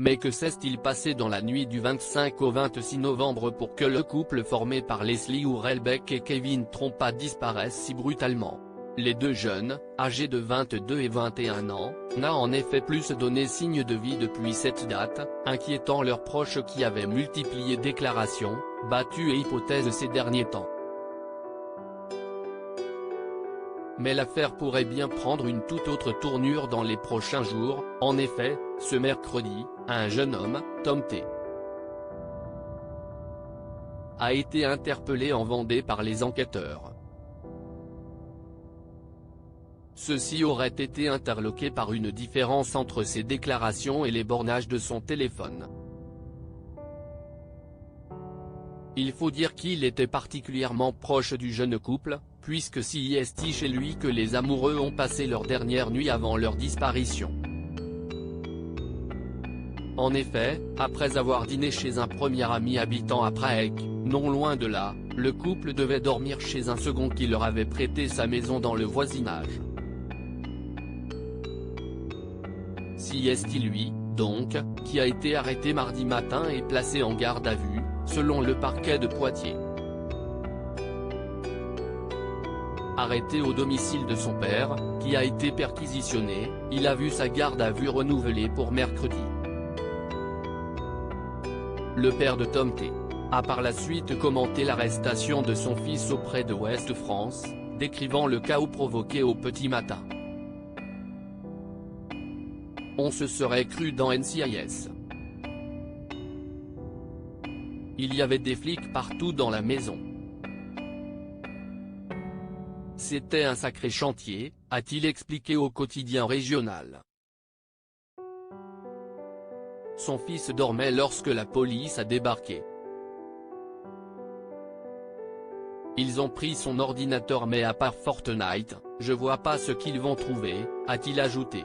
Mais que s'est-il passé dans la nuit du 25 au 26 novembre pour que le couple formé par Leslie Hurlbeck et Kevin Trompa disparaisse si brutalement? Les deux jeunes, âgés de 22 et 21 ans, n'a en effet plus donné signe de vie depuis cette date, inquiétant leurs proches qui avaient multiplié déclarations, battues et hypothèses ces derniers temps. Mais l'affaire pourrait bien prendre une toute autre tournure dans les prochains jours. En effet, ce mercredi, un jeune homme, Tom T., a été interpellé en Vendée par les enquêteurs. Ceux-ci auraient été interloqués par une différence entre ses déclarations et les bornages de son téléphone. Il faut dire qu'il était particulièrement proche du jeune couple, puisque c'est chez lui que les amoureux ont passé leur dernière nuit avant leur disparition. En effet, après avoir dîné chez un premier ami habitant à Prague, non loin de là, le couple devait dormir chez un second qui leur avait prêté sa maison dans le voisinage. C'est lui, donc, qui a été arrêté mardi matin et placé en garde à vue, selon le parquet de Poitiers. Arrêté au domicile de son père, qui a été perquisitionné, il a vu sa garde à vue renouvelée pour mercredi. Le père de Tom T. a par la suite commenté l'arrestation de son fils auprès de Ouest France, décrivant le chaos provoqué au petit matin. On se serait cru dans NCIS. Il y avait des flics partout dans la maison. C'était un sacré chantier, a-t-il expliqué au quotidien régional. Son fils dormait lorsque la police a débarqué. Ils ont pris son ordinateur mais à part Fortnite, je vois pas ce qu'ils vont trouver, a-t-il ajouté.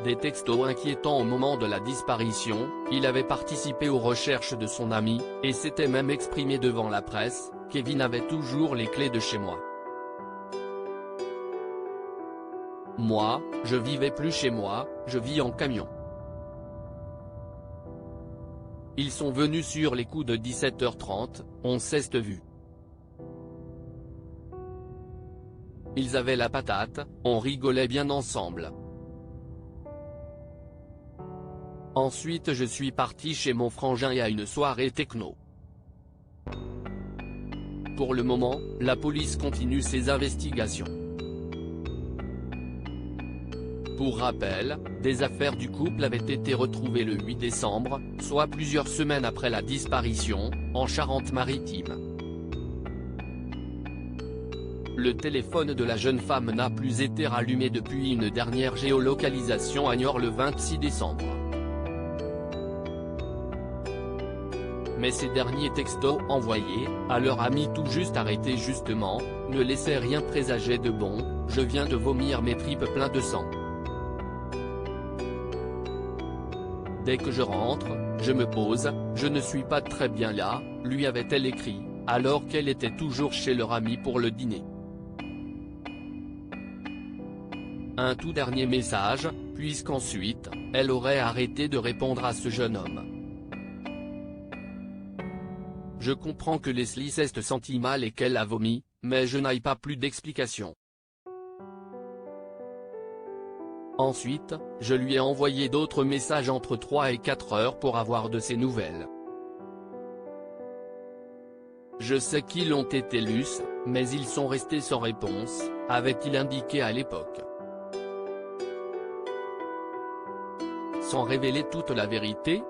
Des textos inquiétants au moment de la disparition, il avait participé aux recherches de son ami, et s'était même exprimé devant la presse. Kevin avait toujours les clés de chez moi. Moi, je vivais plus chez moi, je vis en camion. Ils sont venus sur les coups de 17h30, on s'est vus. Ils avaient la patate, on rigolait bien ensemble. Ensuite je suis parti chez mon frangin et à une soirée techno. Pour le moment, la police continue ses investigations. Pour rappel, des affaires du couple avaient été retrouvées le 8 décembre, soit plusieurs semaines après la disparition, en Charente-Maritime. Le téléphone de la jeune femme n'a plus été rallumé depuis une dernière géolocalisation à Niort le 26 décembre. Mais ces derniers textos envoyés, à leur ami tout juste arrêté justement, ne laissaient rien présager de bon. Je viens de vomir mes tripes plein de sang. Dès que je rentre, je me pose, je ne suis pas très bien là, lui avait-elle écrit, alors qu'elle était toujours chez leur ami pour le dîner. Un tout dernier message, puisqu'ensuite, elle aurait arrêté de répondre à ce jeune homme. Je comprends que Leslie s'est sentie mal et qu'elle a vomi, mais je n'ai pas plus d'explications. Ensuite, je lui ai envoyé d'autres messages entre 3 et 4 heures pour avoir de ses nouvelles. Je sais qu'ils ont été lus, mais ils sont restés sans réponse, avait-il indiqué à l'époque. Sans révéler toute la vérité,